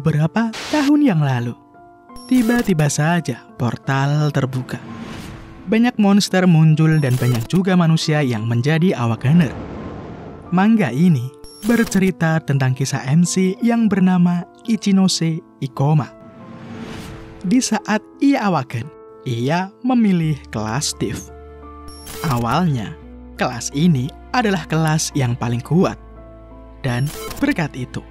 Beberapa tahun yang lalu, tiba-tiba saja portal terbuka. Banyak monster muncul dan banyak juga manusia yang menjadi awakener. Manga ini bercerita tentang kisah MC yang bernama Ichinose Ikoma. Di saat ia awaken, ia memilih kelas Thief. Awalnya, kelas ini adalah kelas yang paling kuat. Dan berkat itu,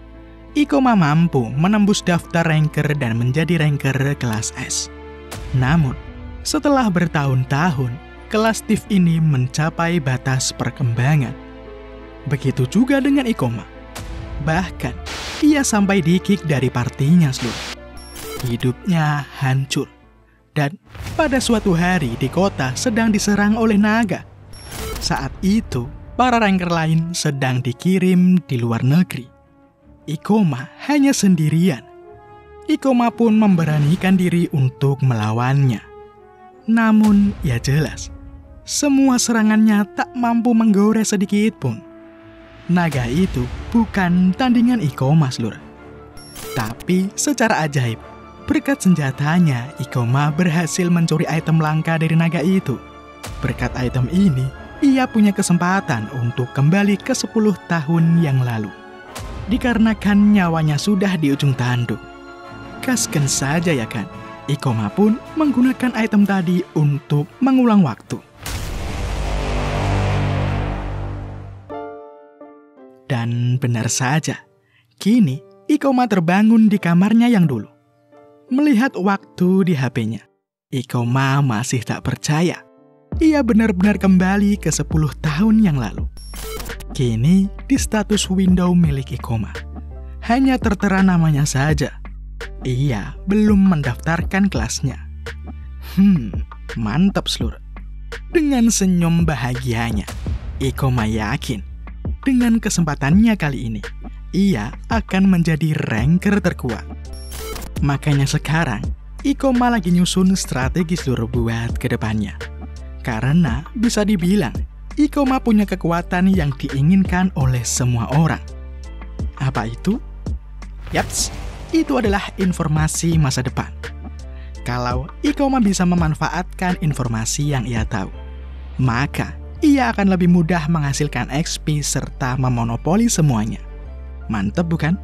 Ikoma mampu menembus daftar ranker dan menjadi ranker kelas S. Namun, setelah bertahun-tahun, kelas Thief ini mencapai batas perkembangan. Begitu juga dengan Ikoma. Bahkan, ia sampai di-kick dari partinya seluruh. Hidupnya hancur. Dan pada suatu hari di kota sedang diserang oleh naga. Saat itu, para ranker lain sedang dikirim di luar negeri. Ikoma hanya sendirian. Ikoma pun memberanikan diri untuk melawannya. Namun, ya jelas, semua serangannya tak mampu menggores sedikit pun. Naga itu bukan tandingan Ikoma seluruh. Tapi secara ajaib, berkat senjatanya, Ikoma berhasil mencuri item langka dari naga itu. Berkat item ini, ia punya kesempatan untuk kembali ke 10 tahun yang lalu. Dikarenakan nyawanya sudah di ujung tanduk. Gaskan saja ya kan, Ikoma pun menggunakan item tadi untuk mengulang waktu. Dan benar saja, kini Ikoma terbangun di kamarnya yang dulu. Melihat waktu di HP-nya, Ikoma masih tak percaya. Ia benar-benar kembali ke 10 tahun yang lalu. Kini, di status window milik Ikoma, hanya tertera namanya saja. Ia belum mendaftarkan kelasnya. Mantap seluruh. Dengan senyum bahagianya, Ikoma yakin dengan kesempatannya kali ini, ia akan menjadi ranker terkuat. Makanya sekarang, Ikoma lagi nyusun strategi seluruh buat ke depannya. Karena bisa dibilang, Ikoma punya kekuatan yang diinginkan oleh semua orang. Apa itu? Yaps, itu adalah informasi masa depan. Kalau Ikoma bisa memanfaatkan informasi yang ia tahu, maka ia akan lebih mudah menghasilkan XP serta memonopoli semuanya. Mantep bukan?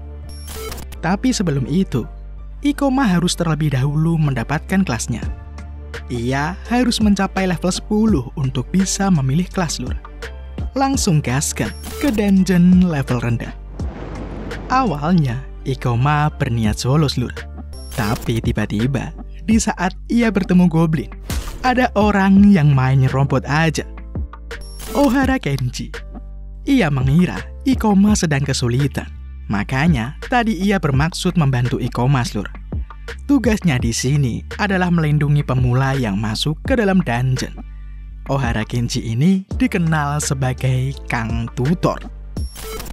Tapi sebelum itu, Ikoma harus terlebih dahulu mendapatkan kelasnya. Ia harus mencapai level 10 untuk bisa memilih kelas lur. Langsung gaskan ke dungeon level rendah. Awalnya, Ikoma berniat solo lur. Tapi tiba-tiba, di saat ia bertemu goblin, ada orang yang main nyerobot aja. Ohara Kenji. Ia mengira Ikoma sedang kesulitan. Makanya, tadi ia bermaksud membantu Ikoma lur. Tugasnya di sini adalah melindungi pemula yang masuk ke dalam dungeon. Ohara Kenji ini dikenal sebagai Kang Tutor.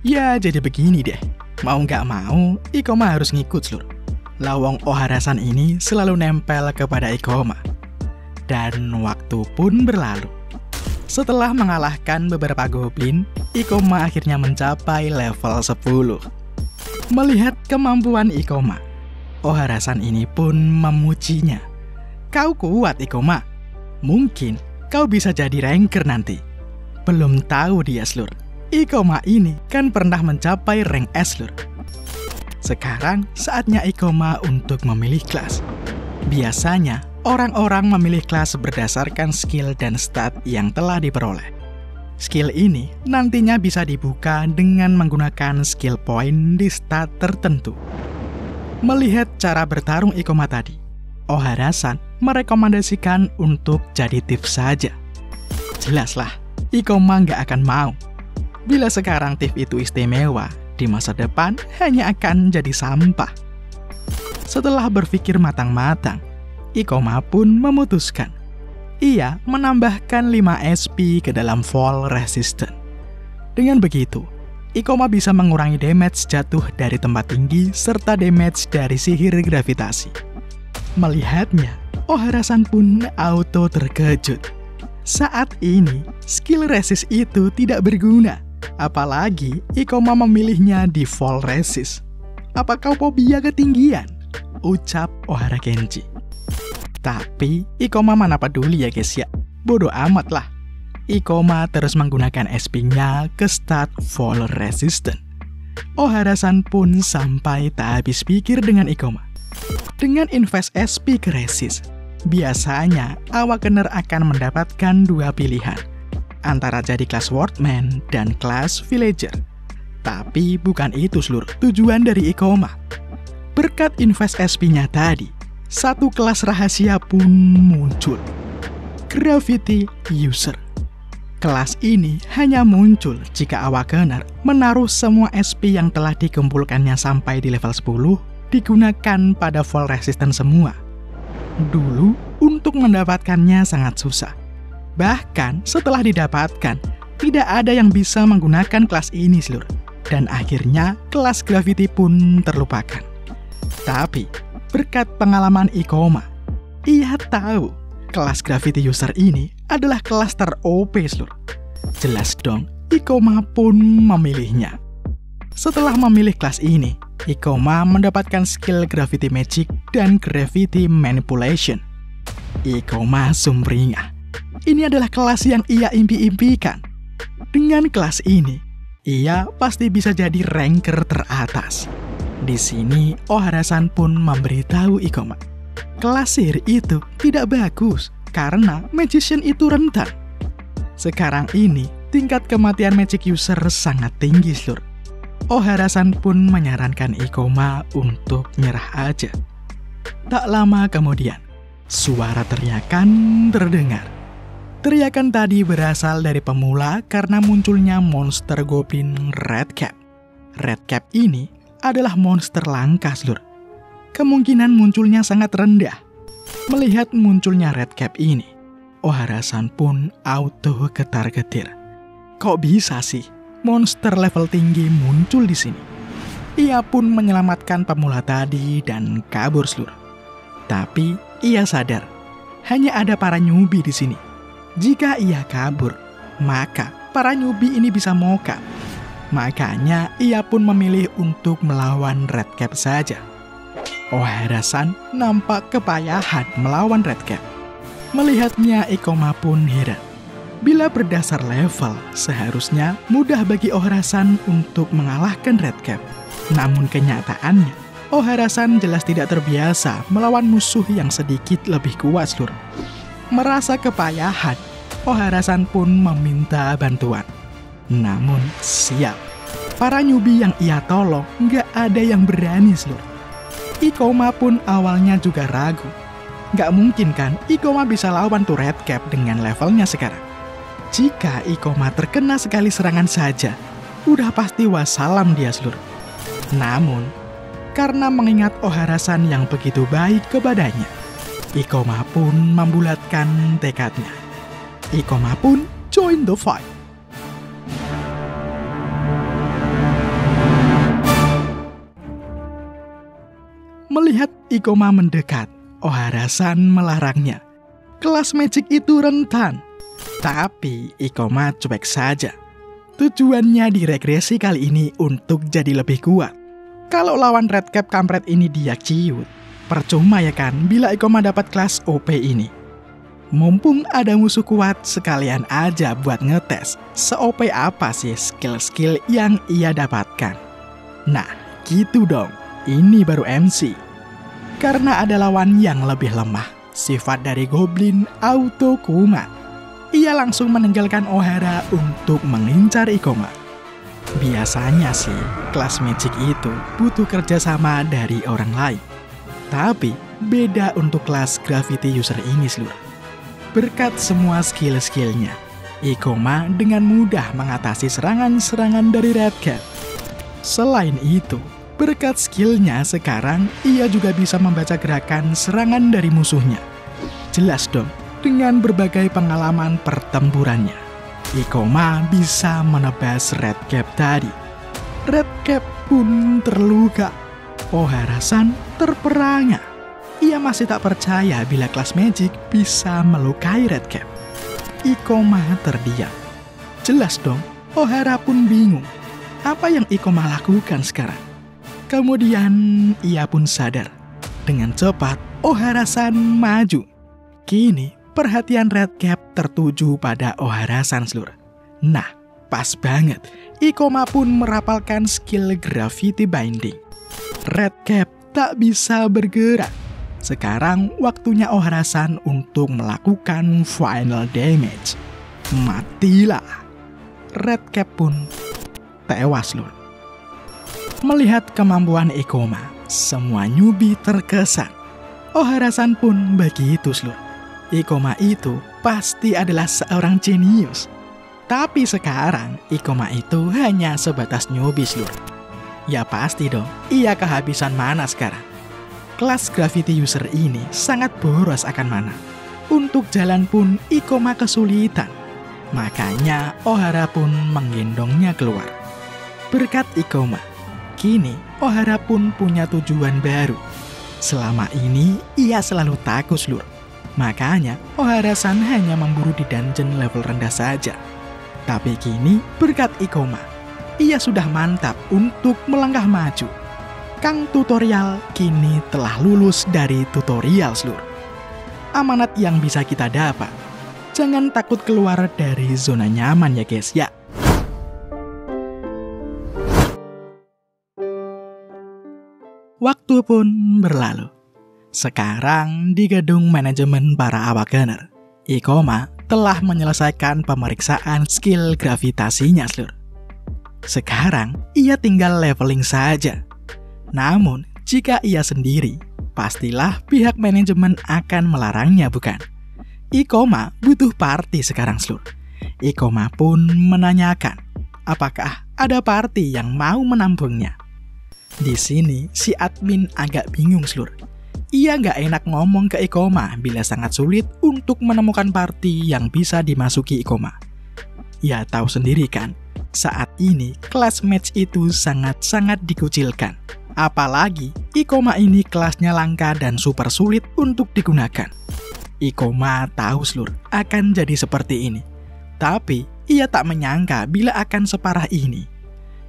Ya, jadi begini deh. Mau nggak mau, Ikoma harus ngikut seluruh. Lawong Ohara-san ini selalu nempel kepada Ikoma. Dan waktu pun berlalu. Setelah mengalahkan beberapa goblin, Ikoma akhirnya mencapai level 10. Melihat kemampuan Ikoma, Ohara-san ini pun memujinya. Kau kuat, Ikoma. Mungkin kau bisa jadi ranker nanti. Belum tahu dia, Slur. Ikoma ini kan pernah mencapai rank S, Slur. Sekarang saatnya Ikoma untuk memilih kelas. Biasanya, orang-orang memilih kelas berdasarkan skill dan stat yang telah diperoleh. Skill ini nantinya bisa dibuka dengan menggunakan skill point di stat tertentu. Melihat cara bertarung Ikoma tadi, Ohara-san merekomendasikan untuk jadi Thief saja. Jelaslah, Ikoma nggak akan mau. Bila sekarang Thief itu istimewa, di masa depan hanya akan jadi sampah. Setelah berpikir matang-matang, Ikoma pun memutuskan. Ia menambahkan 5 SP ke dalam Fall Resistant. Dengan begitu, Ikoma bisa mengurangi damage jatuh dari tempat tinggi serta damage dari sihir gravitasi. Melihatnya, Ohara-san pun auto terkejut. Saat ini, skill resist itu tidak berguna. Apalagi Ikoma memilihnya di Fall Resist. Apa kau fobia ketinggian? Ucap Ohara Kenji. Tapi Ikoma mana peduli ya guys ya. Bodoh amat lah. Ikoma terus menggunakan SP-nya ke start fall resistant. Ohara-san pun sampai tak habis pikir dengan Ikoma. Dengan invest SP ke resist, biasanya Awakener akan mendapatkan dua pilihan, antara jadi kelas Wardman dan kelas Villager. Tapi bukan itu seluruh tujuan dari Ikoma. Berkat invest SP-nya tadi, satu kelas rahasia pun muncul. Gravity User. Kelas ini hanya muncul jika Awakener menaruh semua SP yang telah dikumpulkannya sampai di level 10 digunakan pada fall resistance semua. Dulu, untuk mendapatkannya sangat susah. Bahkan setelah didapatkan, tidak ada yang bisa menggunakan kelas ini seluruh. Dan akhirnya kelas Gravity pun terlupakan. Tapi, berkat pengalaman Ikoma, ia tahu kelas Gravity User ini adalah kelas ter-OP seluruh. Jelas dong, Ikoma pun memilihnya. Setelah memilih kelas ini, Ikoma mendapatkan skill Gravity Magic dan Gravity Manipulation. Ikoma sumringah. Ini adalah kelas yang ia impi-impikan. Dengan kelas ini, ia pasti bisa jadi ranker teratas. Di sini, Ohara-san pun memberitahu Ikoma, kelas sihir itu tidak bagus karena magician itu rentan. Sekarang ini, tingkat kematian magic user sangat tinggi seluruh. Ohara-san pun menyarankan Ikoma untuk nyerah aja. Tak lama kemudian, suara teriakan terdengar. Teriakan tadi berasal dari pemula karena munculnya monster goblin Redcap. Redcap ini adalah monster langka seluruh. Kemungkinan munculnya sangat rendah. Melihat munculnya Redcap ini, Ohara-san pun auto getar-getir. Kok bisa sih monster level tinggi muncul di sini? Ia pun menyelamatkan pemula tadi dan kabur seluruh. Tapi ia sadar, hanya ada para newbie di sini. Jika ia kabur, maka para newbie ini bisa moka. Makanya ia pun memilih untuk melawan Redcap saja. Ohara-san nampak kepayahan melawan Redcap. Melihatnya, Ikoma pun heran. Bila berdasar level, seharusnya mudah bagi Ohara-san untuk mengalahkan Redcap. Namun kenyataannya, Ohara-san jelas tidak terbiasa melawan musuh yang sedikit lebih kuat seluruh. Merasa kepayahan, Ohara-san pun meminta bantuan. Namun siap, para newbie yang ia tolong nggak ada yang berani seluruh. Ikoma pun awalnya juga ragu. Nggak mungkin kan Ikoma bisa lawan tuh Redcap dengan levelnya sekarang. Jika Ikoma terkena sekali serangan saja, udah pasti wassalam dia seluruh. Namun, karena mengingat Ohara-san yang begitu baik kepadanya, Ikoma pun membulatkan tekadnya. Ikoma pun join the fight. Melihat Ikoma mendekat, Ohara-san melarangnya. Kelas magic itu rentan. Tapi Ikoma cuek saja. Tujuannya di regresi kali ini untuk jadi lebih kuat. Kalau lawan Redcap kampret ini dia ciut, percuma ya kan bila Ikoma dapat kelas OP ini. Mumpung ada musuh kuat, sekalian aja buat ngetes se-OP apa sih skill-skill yang ia dapatkan. Nah, gitu dong. Ini baru MC. Karena ada lawan yang lebih lemah, sifat dari Goblin auto kumat. Ia langsung meninggalkan Ohara untuk mengincar Ikoma. Biasanya sih, kelas magic itu butuh kerjasama dari orang lain. Tapi, beda untuk kelas Gravity User ini seluruh. Berkat semua skill-skillnya, Ikoma dengan mudah mengatasi serangan-serangan dari Redcap. Selain itu, berkat skillnya sekarang, ia juga bisa membaca gerakan serangan dari musuhnya. Jelas dong, dengan berbagai pengalaman pertempurannya, Ikoma bisa menebas Redcap tadi. Redcap pun terluka. Ohara-san terperangah. Ia masih tak percaya bila kelas magic bisa melukai Redcap. Ikoma terdiam. Jelas dong, Ohara pun bingung. Apa yang Ikoma lakukan sekarang? Kemudian ia pun sadar. Dengan cepat, Ohara-san maju. Kini, perhatian Redcap tertuju pada Ohara-san, seluruh. Nah, pas banget. Ikoma pun merapalkan skill Gravity Binding. Redcap tak bisa bergerak. Sekarang waktunya Ohara-san untuk melakukan final damage. Matilah. Redcap pun tewas, lur. Melihat kemampuan Ikoma, semua newbie terkesan. Ohara-san pun begitu, lur. Ikoma itu pasti adalah seorang jenius. Tapi sekarang Ikoma itu hanya sebatas newbie, lur. Ya pasti dong, ia kehabisan mana sekarang. Kelas Gravity User ini sangat boros akan mana. Untuk jalan pun Ikoma kesulitan. Makanya Ohara pun menggendongnya keluar. Berkat Ikoma, kini Ohara pun punya tujuan baru. Selama ini ia selalu takut, lur. Makanya Ohara-san hanya memburu di dungeon level rendah saja. Tapi kini berkat Ikoma, ia sudah mantap untuk melangkah maju. Kang Tutorial kini telah lulus dari tutorial, lur. Amanat yang bisa kita dapat, jangan takut keluar dari zona nyaman ya guys ya. Waktu pun berlalu. Sekarang di gedung manajemen para Awakener, Ikoma telah menyelesaikan pemeriksaan skill gravitasinya, lur. Sekarang ia tinggal leveling saja. Namun, jika ia sendiri, pastilah pihak manajemen akan melarangnya, bukan? Ikoma butuh party sekarang, lur. Ikoma pun menanyakan, apakah ada party yang mau menampungnya? Di sini, si admin agak bingung, lur. Ia nggak enak ngomong ke Ikoma bila sangat sulit untuk menemukan party yang bisa dimasuki Ikoma. Ya tahu sendiri kan, saat ini kelas match itu sangat-sangat dikucilkan. Apalagi Ikoma ini kelasnya langka dan super sulit untuk digunakan. Ikoma tahu, lur, akan jadi seperti ini. Tapi ia tak menyangka bila akan separah ini.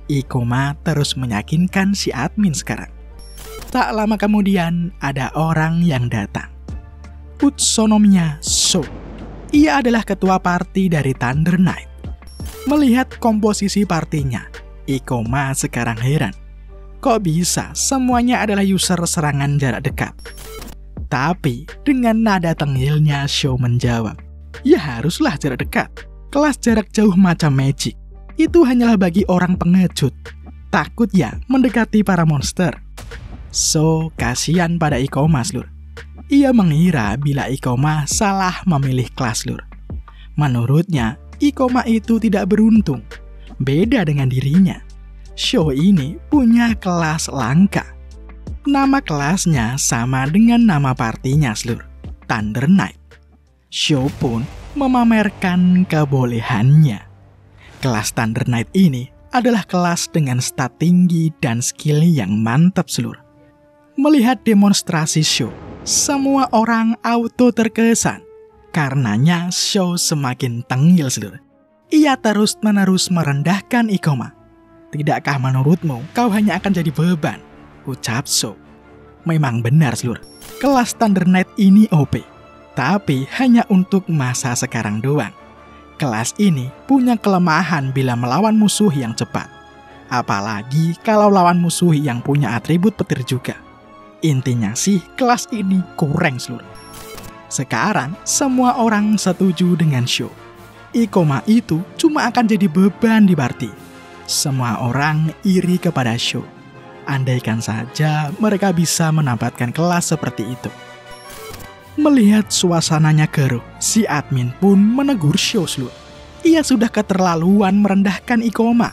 Ikoma terus meyakinkan si admin sekarang. Tak lama kemudian, ada orang yang datang. Utsunomiya Sho. Ia adalah ketua party dari Thunder Knight. Melihat komposisi partinya, Ikoma sekarang heran. Kok bisa semuanya adalah user serangan jarak dekat? Tapi dengan nada tengilnya Sho menjawab, ya haruslah jarak dekat. Kelas jarak jauh macam Magic itu hanyalah bagi orang pengejut. Takut ya mendekati para monster. So, kasihan pada Ikoma, lur. Ia mengira bila Ikoma salah memilih kelas, lur. Menurutnya, Ikoma itu tidak beruntung. Beda dengan dirinya. Sho ini punya kelas langka. Nama kelasnya sama dengan nama partinya, lur. Thunder Knight. Sho pun memamerkan kebolehannya. Kelas Thunder Knight ini adalah kelas dengan stat tinggi dan skill yang mantap, seluruh. Melihat demonstrasi Sho, semua orang auto terkesan. Karenanya Sho semakin tengil, seluruh. Ia terus-menerus merendahkan Ikoma. Tidakkah menurutmu kau hanya akan jadi beban? Ucap Sho. Memang benar, seluruh. Kelas Thunder Knight ini OP. Tapi hanya untuk masa sekarang doang. Kelas ini punya kelemahan bila melawan musuh yang cepat. Apalagi kalau lawan musuh yang punya atribut petir juga. Intinya sih, kelas ini kurang, seluruh. Sekarang, semua orang setuju dengan Sho. Ikoma itu cuma akan jadi beban di party. Semua orang iri kepada Sho. Andaikan saja mereka bisa mendapatkan kelas seperti itu. Melihat suasananya keruh, si admin pun menegur Sho, seluruh. Ia sudah keterlaluan merendahkan Ikoma.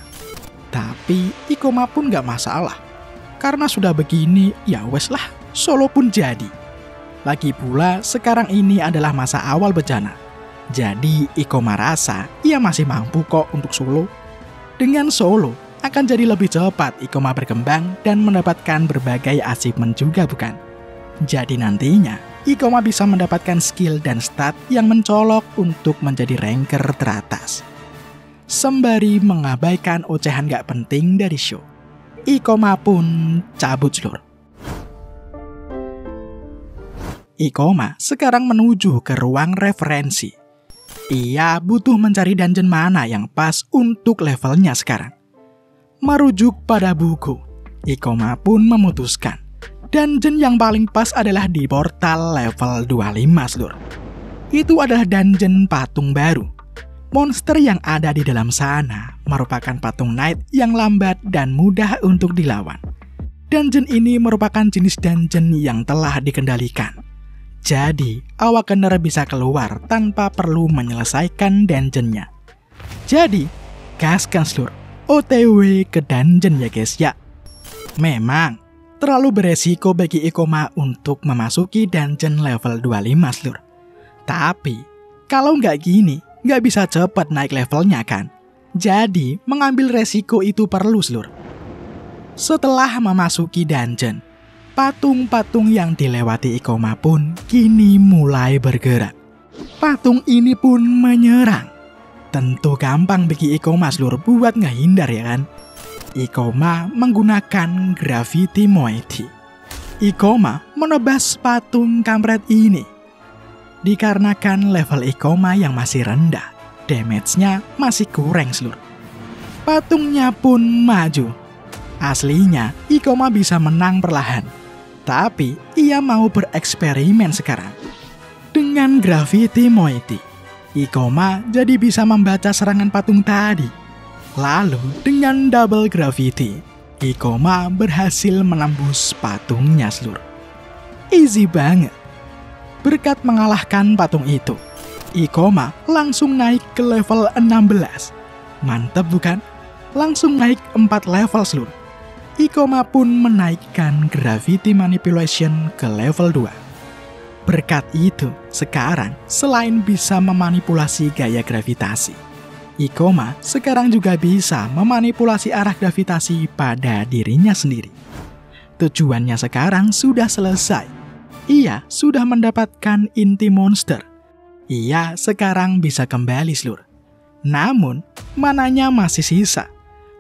Tapi Ikoma pun gak masalah. Karena sudah begini, ya wes lah, solo pun jadi. Lagi pula, sekarang ini adalah masa awal bencana. Jadi Ikoma rasa ia masih mampu kok untuk solo. Dengan solo, akan jadi lebih cepat Ikoma berkembang dan mendapatkan berbagai achievement juga, bukan? Jadi nantinya, Ikoma bisa mendapatkan skill dan stat yang mencolok untuk menjadi ranker teratas. Sembari mengabaikan ocehan gak penting dari Sho. Ikoma pun cabut seluruh. Ikoma sekarang menuju ke ruang referensi. Ia butuh mencari dungeon mana yang pas untuk levelnya sekarang. Merujuk pada buku, Ikoma pun memutuskan dungeon yang paling pas adalah di portal level 25 seluruh. Itu adalah dungeon patung baru. Monster yang ada di dalam sana merupakan patung knight yang lambat dan mudah untuk dilawan. Dungeon ini merupakan jenis dungeon yang telah dikendalikan. Jadi, Awakener bisa keluar tanpa perlu menyelesaikan dungeonnya. Jadi, gaskan seluruh OTW ke dungeon ya guys ya. Memang, terlalu beresiko bagi Ikoma untuk memasuki dungeon level 25 seluruh. Tapi, kalau nggak gini, nggak bisa cepat naik levelnya kan? Jadi, mengambil resiko itu perlu seluruh. Setelah memasuki dungeon, patung-patung yang dilewati Ikoma pun kini mulai bergerak. Patung ini pun menyerang. Tentu gampang bagi Ikoma seluruh buat ngehindar ya kan? Ikoma menggunakan Gravity Moiety. Ikoma menebas patung kampret ini. Dikarenakan level Ikoma yang masih rendah, damage-nya masih kurang seluruh. Patungnya pun maju. Aslinya, Ikoma bisa menang perlahan. Tapi, ia mau bereksperimen sekarang. Dengan Gravity Moiety, Ikoma jadi bisa membaca serangan patung tadi. Lalu, dengan Double Gravity, Ikoma berhasil menembus patungnya seluruh. Easy banget. Berkat mengalahkan patung itu, Ikoma langsung naik ke level 16. Mantep bukan? Langsung naik 4 level seluruh. Ikoma pun menaikkan Gravity Manipulation ke level 2. Berkat itu, sekarang selain bisa memanipulasi gaya gravitasi, Ikoma sekarang juga bisa memanipulasi arah gravitasi pada dirinya sendiri. Tujuannya sekarang sudah selesai. Ia sudah mendapatkan inti monster. Ia sekarang bisa kembali seluruh. Namun, mananya masih sisa.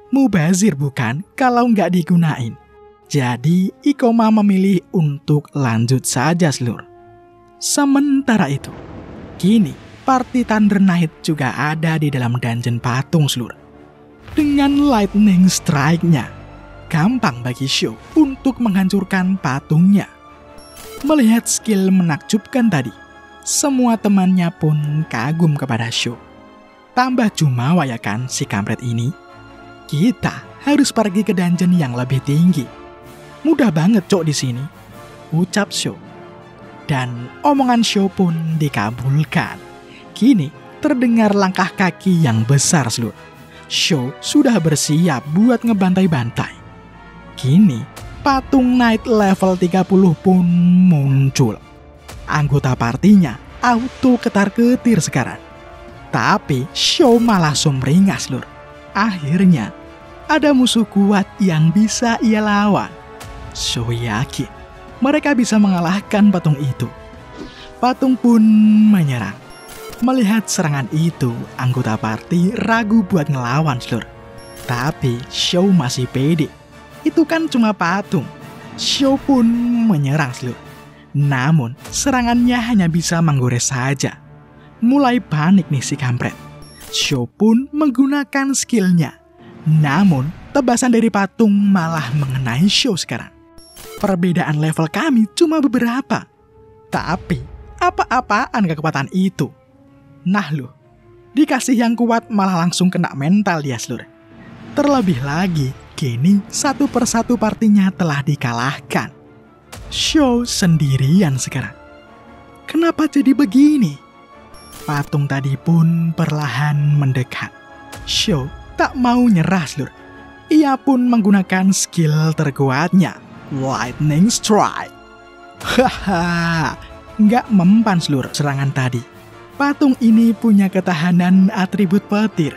Mubazir bukan kalau nggak digunain. Jadi, Ikoma memilih untuk lanjut saja seluruh. Sementara itu, kini party Thunder Knight juga ada di dalam dungeon patung seluruh. Dengan Lightning Strike-nya, gampang bagi Sho untuk menghancurkan patungnya. Melihat skill menakjubkan tadi, semua temannya pun kagum kepada Sho. Tambah jumawa ya kan si kampret ini. Kita harus pergi ke dungeon yang lebih tinggi. Mudah banget cok di sini, ucap Sho. Dan omongan Sho pun dikabulkan. Kini terdengar langkah kaki yang besar seluruh. Sho sudah bersiap buat ngebantai-bantai. Kini patung knight level 30 pun muncul. Anggota partinya auto ketar-ketir sekarang. Tapi Sho malah sumringah seluruh. Akhirnya, ada musuh kuat yang bisa ia lawan. Sho yakin mereka bisa mengalahkan patung itu. Patung pun menyerang. Melihat serangan itu, anggota party ragu buat ngelawan seluruh. Tapi Sho masih pede. Itu kan cuma patung. Sho pun menyerang seluruh. Namun, serangannya hanya bisa menggores saja. Mulai panik nih si kampret. Sho pun menggunakan skillnya. Namun, tebasan dari patung malah mengenai Sho sekarang. Perbedaan level kami cuma beberapa. Tapi, apa-apaan kekuatan itu? Nah loh, dikasih yang kuat malah langsung kena mental dia seluruh. Terlebih lagi, kini satu persatu partinya telah dikalahkan. Sho sendirian sekarang. Kenapa jadi begini? Patung tadi pun perlahan mendekat. Sho tak mau nyerah seluruh. Ia pun menggunakan skill terkuatnya, Lightning Strike. Haha, nggak mempan seluruh serangan tadi. Patung ini punya ketahanan atribut petir.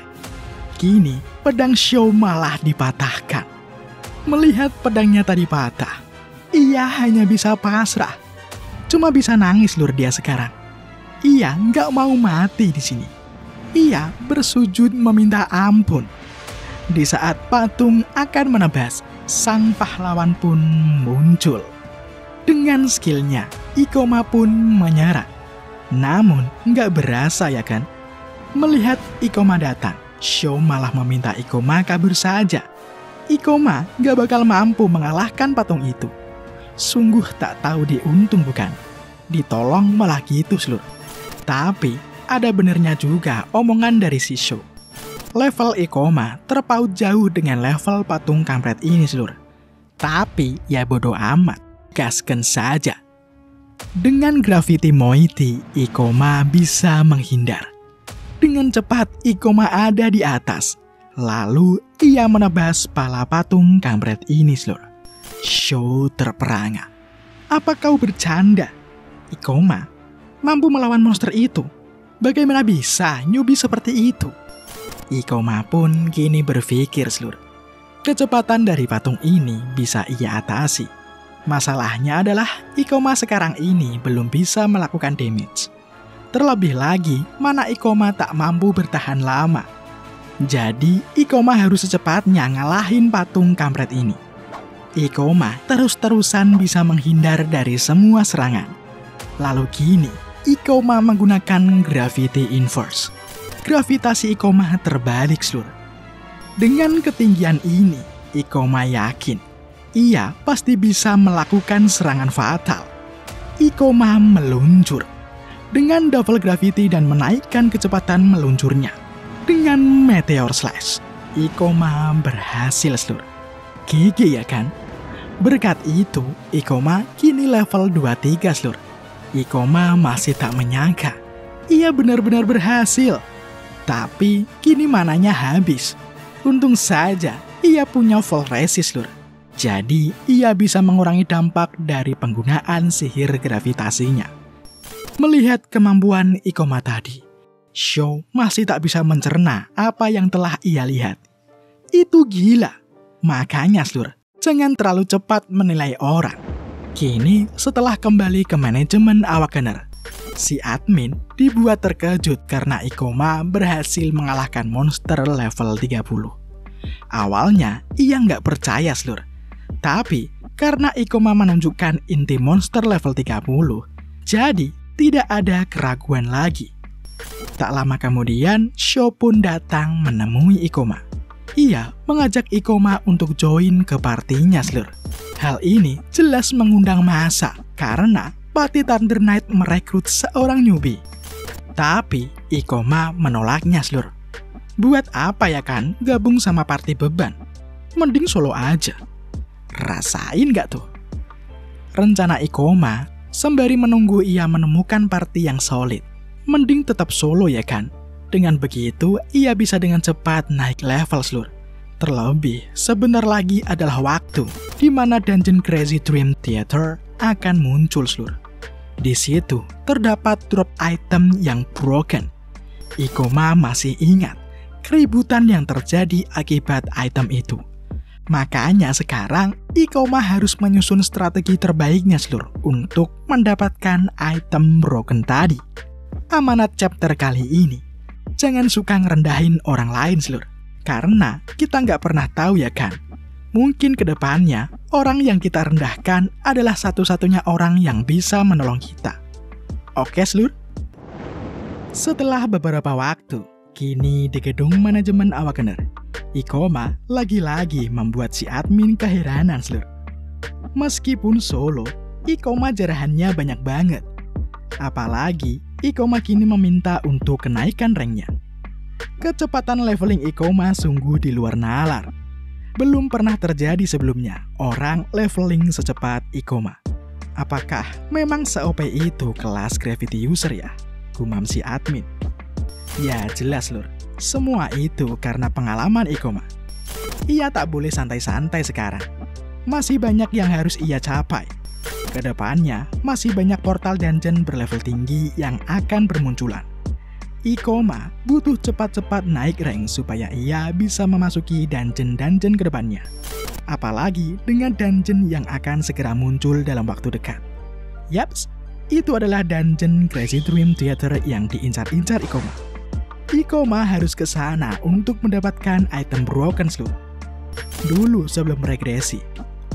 Kini pedang Sho malah dipatahkan. Melihat pedangnya tadi patah, ia hanya bisa pasrah. Cuma bisa nangis lur dia sekarang. Ia nggak mau mati di sini. Ia bersujud meminta ampun. Di saat patung akan menebas, sang pahlawan pun muncul. Dengan skillnya, Ikoma pun menyerang. Namun, nggak berasa ya kan? Melihat Ikoma datang, Sho malah meminta Ikoma kabur saja. Ikoma nggak bakal mampu mengalahkan patung itu. Sungguh tak tahu diuntung bukan? Ditolong malah gitu seluruh. Tapi, ada benernya juga omongan dari si Sho. Level Ikoma terpaut jauh dengan level patung kampret ini seluruh. Tapi, ya bodoh amat, gaskan saja. Dengan Gravity Moiety, Ikoma bisa menghindar. Dengan cepat, Ikoma ada di atas. Lalu, ia menebas pala patung kampret ini seluruh. Sho terperangah. Apa kau bercanda? Ikoma mampu melawan monster itu. Bagaimana bisa newbie seperti itu? Ikoma pun kini berpikir seluruh. Kecepatan dari patung ini bisa ia atasi. Masalahnya adalah Ikoma sekarang ini belum bisa melakukan damage. Terlebih lagi, mana Ikoma tak mampu bertahan lama. Jadi, Ikoma harus secepatnya ngalahin patung kampret ini. Ikoma terus-terusan bisa menghindar dari semua serangan. Lalu kini, Ikoma menggunakan Gravity Inverse. Gravitasi Ikoma terbalik seluruh. Dengan ketinggian ini, Ikoma yakin ia pasti bisa melakukan serangan fatal. Ikoma meluncur dengan double gravity dan menaikkan kecepatan meluncurnya. Dengan Meteor Slash, Ikoma berhasil seluruh. Gigi ya kan? Berkat itu, Ikoma kini level 23 seluruh. Ikoma masih tak menyangka ia benar-benar berhasil. Tapi kini mananya habis. Untung saja ia punya full resist lur. Jadi ia bisa mengurangi dampak dari penggunaan sihir gravitasinya. Melihat kemampuan Ikoma tadi, Sho masih tak bisa mencerna apa yang telah ia lihat. Itu gila. Makanya lur, jangan terlalu cepat menilai orang. Kini setelah kembali ke manajemen Awakener, si admin dibuat terkejut karena Ikoma berhasil mengalahkan monster level 30. Awalnya ia nggak percaya lur. Tapi karena Ikoma menunjukkan inti monster level 30, jadi tidak ada keraguan lagi. Tak lama kemudian, Sho pun datang menemui Ikoma. Ia mengajak Ikoma untuk join ke partinya lur. Hal ini jelas mengundang massa karena Party Thunder Knight merekrut seorang newbie. Tapi Ikoma menolaknya lur. Buat apa ya kan gabung sama party beban? Mending solo aja. Rasain gak tuh? Rencana Ikoma sembari menunggu ia menemukan party yang solid. Mending tetap solo ya kan? Dengan begitu ia bisa dengan cepat naik level lur. Terlebih sebentar lagi adalah waktu di mana dungeon Crazy Dream Theater akan muncul lur. Di situ terdapat drop item yang broken. Ikoma masih ingat keributan yang terjadi akibat item itu. Makanya sekarang Ikoma harus menyusun strategi terbaiknya lur untuk mendapatkan item broken tadi. Amanat chapter kali ini, jangan suka ngerendahin orang lain lur. Karena kita nggak pernah tahu ya kan. Mungkin kedepannya orang yang kita rendahkan adalah satu-satunya orang yang bisa menolong kita. Oke lur? Setelah beberapa waktu, kini di gedung manajemen Awakener, Ikoma lagi-lagi membuat si admin keheranan lur. Meskipun solo, Ikoma jarahannya banyak banget. Apalagi Ikoma kini meminta untuk kenaikan ranknya. Kecepatan leveling Ikoma sungguh di luar nalar. Belum pernah terjadi sebelumnya orang leveling secepat Ikoma. Apakah memang se-OP itu kelas Gravity User ya? Gumam si admin. Ya jelas lur, semua itu karena pengalaman Ikoma. Ia tak boleh santai-santai sekarang. Masih banyak yang harus ia capai. Kedepannya masih banyak portal dungeon berlevel tinggi yang akan bermunculan. Ikoma butuh cepat-cepat naik rank supaya ia bisa memasuki dungeon-dungeon ke depannya. Apalagi dengan dungeon yang akan segera muncul dalam waktu dekat. Yaps, itu adalah dungeon Crazy Dream Theater yang diincar-incar Ikoma. Ikoma harus ke sana untuk mendapatkan item broken lur. Dulu sebelum regresi,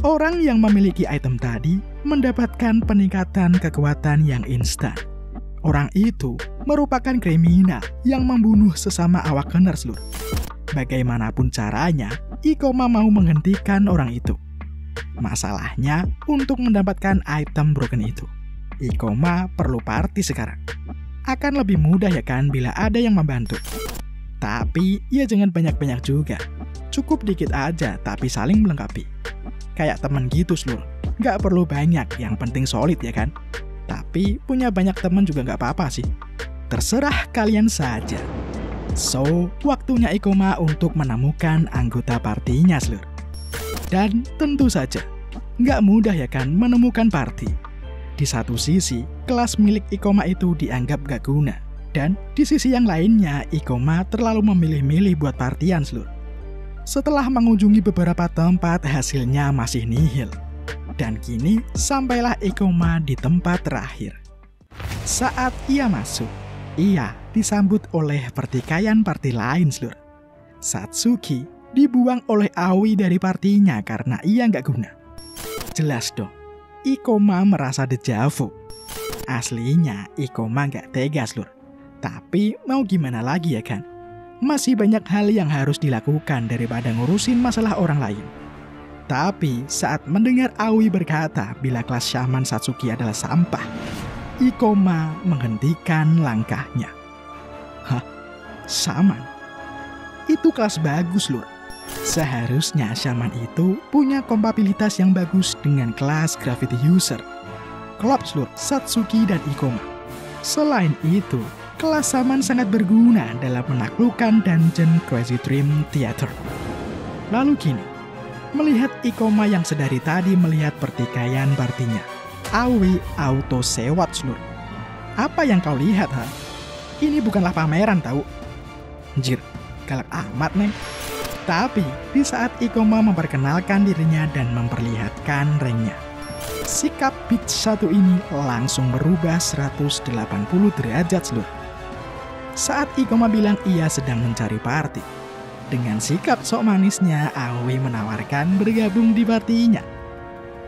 orang yang memiliki item tadi mendapatkan peningkatan kekuatan yang instan. Orang itu merupakan kriminal yang membunuh sesama Awakeners, Lur. Bagaimanapun caranya, Ikoma mau menghentikan orang itu. Masalahnya, untuk mendapatkan item broken itu, Ikoma perlu party sekarang. Akan lebih mudah ya kan bila ada yang membantu. Tapi, ya jangan banyak-banyak juga. Cukup dikit aja, tapi saling melengkapi. Kayak temen gitu, Lur. Nggak perlu banyak, yang penting solid ya kan? Tapi, punya banyak temen juga nggak apa-apa sih. Terserah kalian saja. So, waktunya Ikoma untuk menemukan anggota partinya, Lur. Dan tentu saja, nggak mudah ya kan menemukan party. Di satu sisi, kelas milik Ikoma itu dianggap gak guna. Dan di sisi yang lainnya, Ikoma terlalu memilih-milih buat partian, Lur. Setelah mengunjungi beberapa tempat, hasilnya masih nihil. Dan kini, sampailah Ikoma di tempat terakhir. Saat ia masuk, ia disambut oleh pertikaian party lain, Lur. Satsuki dibuang oleh Aoi dari partinya karena ia nggak guna. Jelas dong, Ikoma merasa dejavu. Aslinya, Ikoma nggak tegas, Lur. Tapi mau gimana lagi ya kan? Masih banyak hal yang harus dilakukan daripada ngurusin masalah orang lain. Tapi saat mendengar Aoi berkata bila kelas Shaman Satsuki adalah sampah, Ikoma menghentikan langkahnya. Hah? Shaman? Itu kelas bagus, Lur. Seharusnya Shaman itu punya kompatibilitas yang bagus dengan kelas Gravity User. Klop, Lur, Satsuki dan Ikoma. Selain itu, kelas Shaman sangat berguna dalam menaklukkan dungeon Crazy Dream Theater. Lalu gini, melihat Ikoma yang sedari tadi melihat pertikaian partinya, Aoi auto sewat, Lur. Apa yang kau lihat, ha? Ini bukanlah pameran, tahu? Anjir, galak amat, Neng. Tapi, di saat Ikoma memperkenalkan dirinya dan memperlihatkan ranknya, sikap bitch satu ini langsung berubah 180 derajat, Lur. Saat Ikoma bilang ia sedang mencari party, dengan sikap sok manisnya, Aoi menawarkan bergabung di partinya.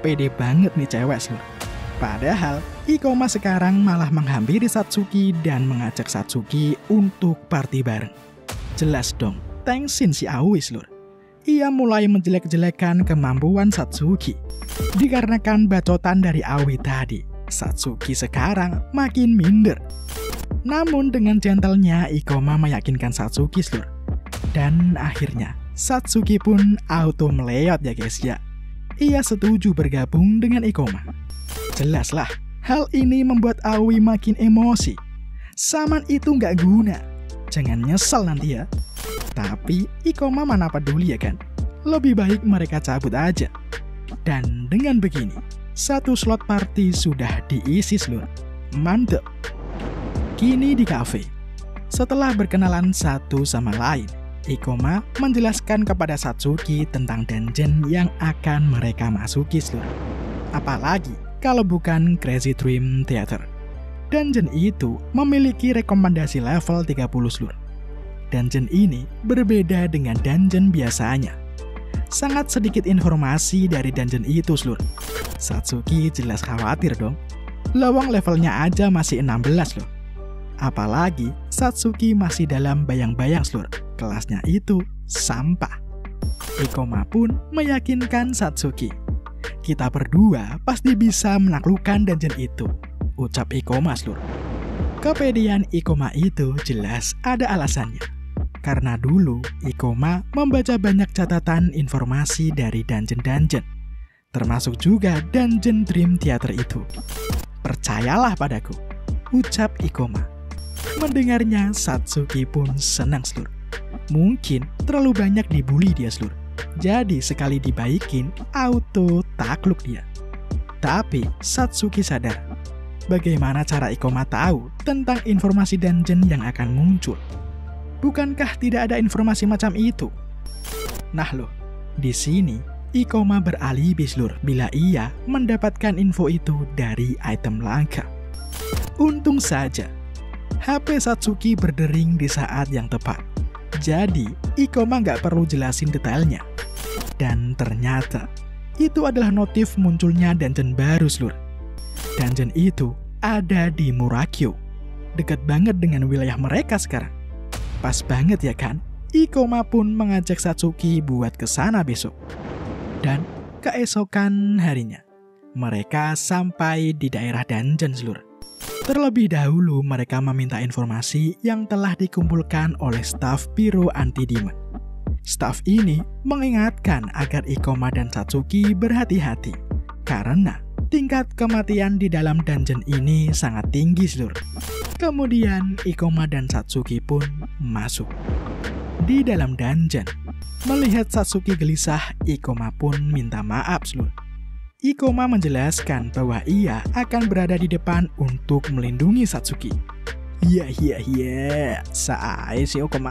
Pede banget nih cewek, Lur. Padahal, Ikoma sekarang malah menghampiri Satsuki dan mengajak Satsuki untuk party bareng. Jelas dong, tengsin si Aoi, Lur. Ia mulai menjelek-jelekan kemampuan Satsuki. Dikarenakan bacotan dari Aoi tadi, Satsuki sekarang makin minder. Namun dengan gentlenya, Ikoma meyakinkan Satsuki, Lur. Dan akhirnya, Satsuki pun auto meleot ya guys ya. Ia setuju bergabung dengan Ikoma. Jelaslah, hal ini membuat Aoi makin emosi. Shaman itu nggak guna. Jangan nyesel nanti ya. Tapi Ikoma mana peduli ya kan? Lebih baik mereka cabut aja. Dan dengan begini, satu slot party sudah diisi, Lur. Mantep. Kini di cafe. Setelah berkenalan satu sama lain, Ikoma menjelaskan kepada Satsuki tentang dungeon yang akan mereka masuki, Lur. Apalagi kalau bukan Crazy Dream Theater. Dungeon itu memiliki rekomendasi level 30, Lur. Dungeon ini berbeda dengan dungeon biasanya. Sangat sedikit informasi dari dungeon itu, Lur. Satsuki jelas khawatir dong. Lawang levelnya aja masih 16 loh. Apalagi Satsuki masih dalam bayang-bayang, Lur. Kelasnya itu sampah. Ikoma pun meyakinkan Satsuki. Kita berdua pasti bisa menaklukkan dungeon itu, ucap Ikoma, Lur. Kepedean Ikoma itu jelas ada alasannya. Karena dulu Ikoma membaca banyak catatan informasi dari dungeon-dungeon, termasuk juga dungeon Dream Theater itu. Percayalah padaku, ucap Ikoma. Mendengarnya, Satsuki pun senang, Lur. Mungkin terlalu banyak dibully dia, Lur. Jadi sekali dibaikin, auto takluk dia. Tapi Satsuki sadar, bagaimana cara Ikoma tahu tentang informasi dungeon yang akan muncul? Bukankah tidak ada informasi macam itu? Nah loh, di sini Ikoma beralibi, Lur, bila ia mendapatkan info itu dari item langka. Untung saja, HP Satsuki berdering di saat yang tepat. Jadi, Ikoma nggak perlu jelasin detailnya. Dan ternyata itu adalah notif munculnya dungeon baru, Slur. Dungeon itu ada di Murakyo, dekat banget dengan wilayah mereka sekarang. Pas banget ya kan? Ikoma pun mengajak Satsuki buat ke sana besok. Dan keesokan harinya, mereka sampai di daerah dungeon, Slur. Terlebih dahulu mereka meminta informasi yang telah dikumpulkan oleh staf Biro Anti-Demon. Staf ini mengingatkan agar Ikoma dan Satsuki berhati-hati, karena tingkat kematian di dalam dungeon ini sangat tinggi, Slur. Kemudian Ikoma dan Satsuki pun masuk. Di dalam dungeon, melihat Satsuki gelisah, Ikoma pun minta maaf, Slur. Ikoma menjelaskan bahwa ia akan berada di depan untuk melindungi Satsuki. Ya, saai si Ikoma.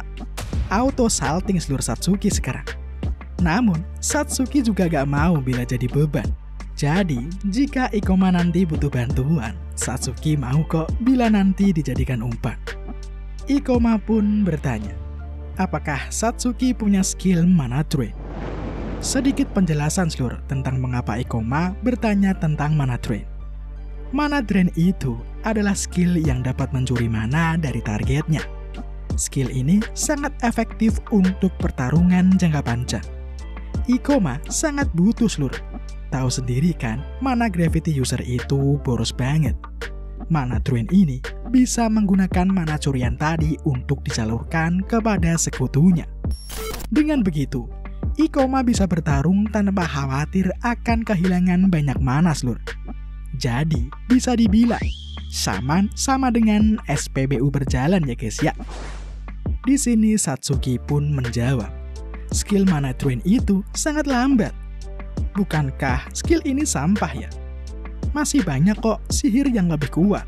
Auto salting seluruh Satsuki sekarang. Namun, Satsuki juga gak mau bila jadi beban. Jadi, jika Ikoma nanti butuh bantuan, Satsuki mau kok bila nanti dijadikan umpan. Ikoma pun bertanya, apakah Satsuki punya skill mana drain? Sedikit penjelasan, Slur, tentang mengapa Ikoma bertanya tentang mana drain. Mana drain itu adalah skill yang dapat mencuri mana dari targetnya. Skill ini sangat efektif untuk pertarungan jangka panjang. Ikoma sangat butuh, Slur. Tahu sendiri kan, mana gravity user itu boros banget. Mana drain ini bisa menggunakan mana curian tadi untuk disalurkan kepada sekutunya. Dengan begitu, Ikoma bisa bertarung tanpa khawatir akan kehilangan banyak mana, Slur. Jadi, bisa dibilang sama dengan SPBU berjalan ya guys ya. Di sini Satsuki pun menjawab, skill mana drain itu sangat lambat. Bukankah skill ini sampah ya? Masih banyak kok sihir yang lebih kuat.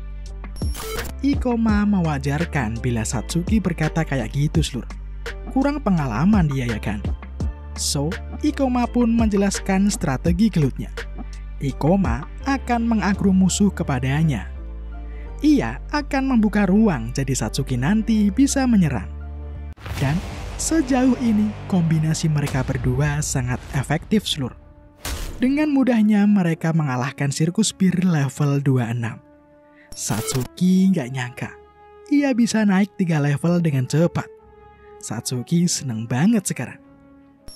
Ikoma mewajarkan bila Satsuki berkata kayak gitu, Slur. Kurang pengalaman dia ya kan? So, Ikoma pun menjelaskan strategi gelutnya. Ikoma akan mengagro musuh kepadanya. Ia akan membuka ruang jadi Satsuki nanti bisa menyerang. Dan sejauh ini kombinasi mereka berdua sangat efektif, Slur. Dengan mudahnya mereka mengalahkan Sirkus Bir level 26. Satsuki nggak nyangka ia bisa naik 3 level dengan cepat. Satsuki seneng banget sekarang.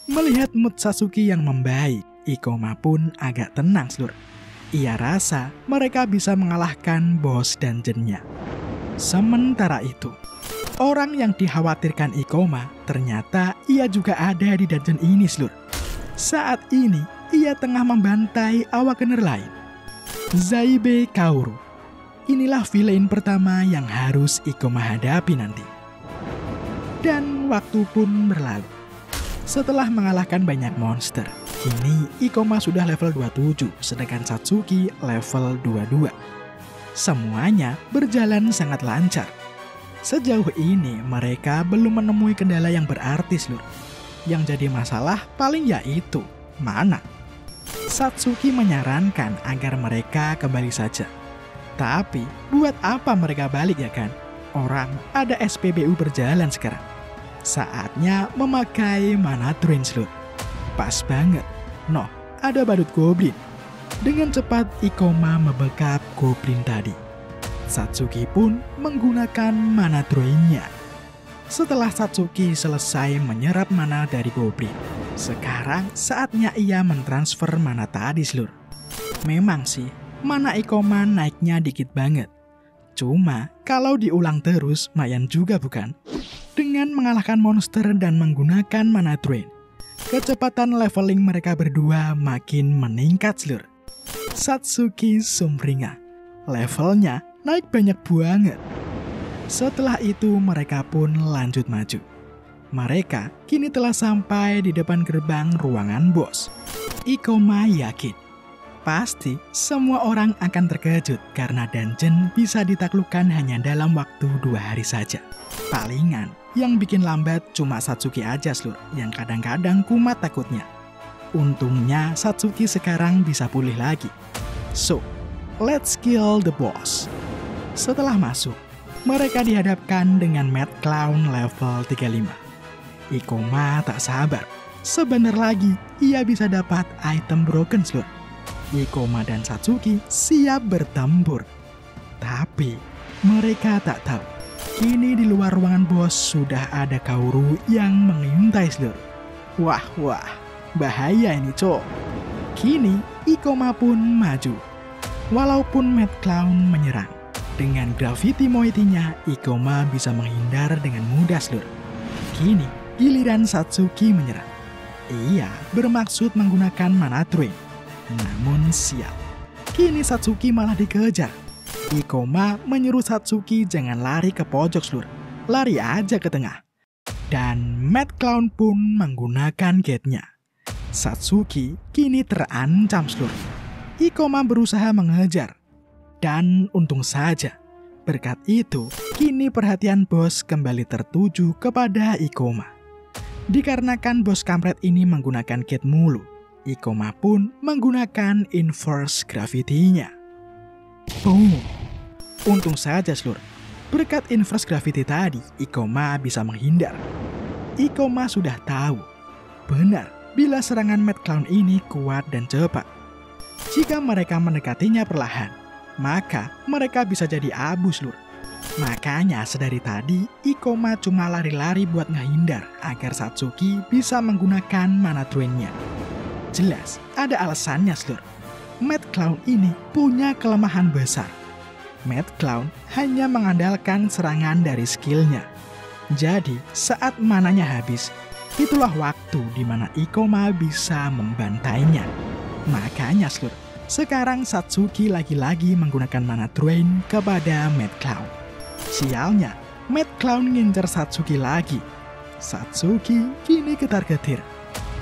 Melihat mood Satsuki yang membaik, Ikoma pun agak tenang, Slur. Ia rasa mereka bisa mengalahkan bos dungeonnya. Sementara itu, orang yang dikhawatirkan Ikoma ternyata ia juga ada di dungeon ini, Slur. Saat ini, ia tengah membantai awakener lain, Zaibe Kaoru. Inilah villain pertama yang harus Ikoma hadapi nanti. Dan waktu pun berlalu. Setelah mengalahkan banyak monster, kini Ikoma sudah level 27, sedangkan Satsuki level 22. Semuanya berjalan sangat lancar. Sejauh ini mereka belum menemui kendala yang berarti, Lur. Yang jadi masalah paling yaitu mana. Satsuki menyarankan agar mereka kembali saja. Tapi buat apa mereka balik ya kan? Orang ada SPBU berjalan sekarang. Saatnya memakai mana drain, Lur. Pas banget. Noh, ada badut goblin. Dengan cepat Ikoma membekap goblin tadi. Satsuki pun menggunakan mana drainnya. Setelah Satsuki selesai menyerap mana dari goblin, sekarang saatnya ia mentransfer mana tadi, Lur. Memang sih, mana Ikoma naiknya dikit banget. Cuma, kalau diulang terus, mayan juga bukan? Dengan mengalahkan monster dan menggunakan mana drain, kecepatan leveling mereka berdua makin meningkat, Lur. Satsuki sumringah. Levelnya naik banyak banget. Setelah itu mereka pun lanjut maju. Mereka kini telah sampai di depan gerbang ruangan bos. Ikoma yakin pasti semua orang akan terkejut karena dungeon bisa ditaklukkan hanya dalam waktu 2 hari saja. Palingan yang bikin lambat cuma Satsuki aja, Lur, yang kadang-kadang kumat takutnya. Untungnya Satsuki sekarang bisa pulih lagi. So, let's kill the boss. Setelah masuk, mereka dihadapkan dengan Mad Clown level 35. Ikoma tak sabar. sebentar lagi ia bisa dapat item broken slur. Ikoma dan Satsuki siap bertempur. Tapi mereka tak tahu, kini di luar ruangan bos sudah ada Kaoru yang mengintai slur. Wah, bahaya ini cok. Kini Ikoma pun maju. Walaupun Mad Clown menyerang, dengan Gravity Moiety-nya Ikoma bisa menghindar dengan mudah slur. Kini giliran Satsuki menyerang. Ia bermaksud menggunakan Mana Drain. Namun sial, kini Satsuki malah dikejar. Ikoma menyuruh Satsuki jangan lari ke pojok slur, lari aja ke tengah. Dan Mad Clown pun menggunakan gate-nya. Satsuki kini terancam slur. Ikoma berusaha mengejar. Dan untung saja, berkat itu kini perhatian bos kembali tertuju kepada Ikoma. Dikarenakan bos kampret ini menggunakan gate mulu, Ikoma pun menggunakan inverse gravity-nya. Boom! Untung saja slur, berkat inverse gravity tadi, Ikoma bisa menghindar. Ikoma sudah tahu, benar, bila serangan Mad Clown ini kuat dan cepat. Jika mereka mendekatinya perlahan, maka mereka bisa jadi abu slur. Makanya sedari tadi, Ikoma cuma lari-lari buat ngehindar agar Satsuki bisa menggunakan Mana Drain-nya. Jelas, ada alasannya slur. Mad Clown ini punya kelemahan besar. Mad Clown hanya mengandalkan serangan dari skillnya. Jadi, saat mananya habis, itulah waktu di mana Ikoma bisa membantainya. Makanya slur, sekarang Satsuki lagi-lagi menggunakan Mana Drain kepada Mad Clown. Sialnya, Mad Clown ngincer Satsuki lagi. Satsuki kini ketar-ketir.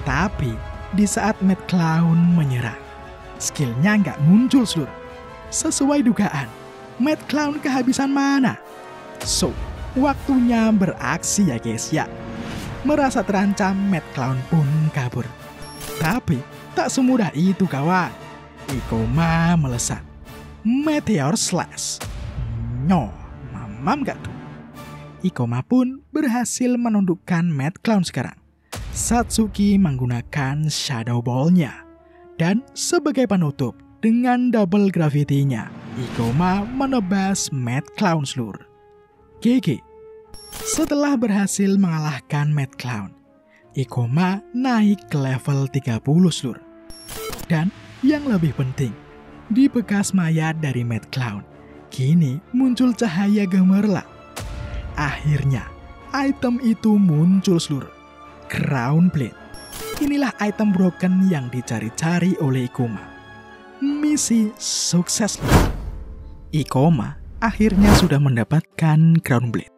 Tapi, di saat Mad Clown menyerang, skillnya nggak muncul slur. Sesuai dugaan, Mad Clown kehabisan mana. So, waktunya beraksi ya guys ya. Merasa terancam, Mad Clown pun kabur. Tapi, tak semudah itu kawan. Ikoma melesat. Meteor Slash. Mamam gak tuh? Ikoma pun berhasil menundukkan Mad Clown sekarang. Satsuki menggunakan Shadow Ball-nya. Dan sebagai penutup, dengan double gravity-nya, Ikoma menebas Mad Clown slur. GG. Setelah berhasil mengalahkan Mad Clown, Ikoma naik ke level 30 slur. Dan yang lebih penting, di bekas mayat dari Mad Clown, kini muncul cahaya gemerlap. Akhirnya, item itu muncul slur. Crown Blade. Inilah item broken yang dicari-cari oleh Ikoma. Misi sukses. Ikoma akhirnya sudah mendapatkan Crown Blade.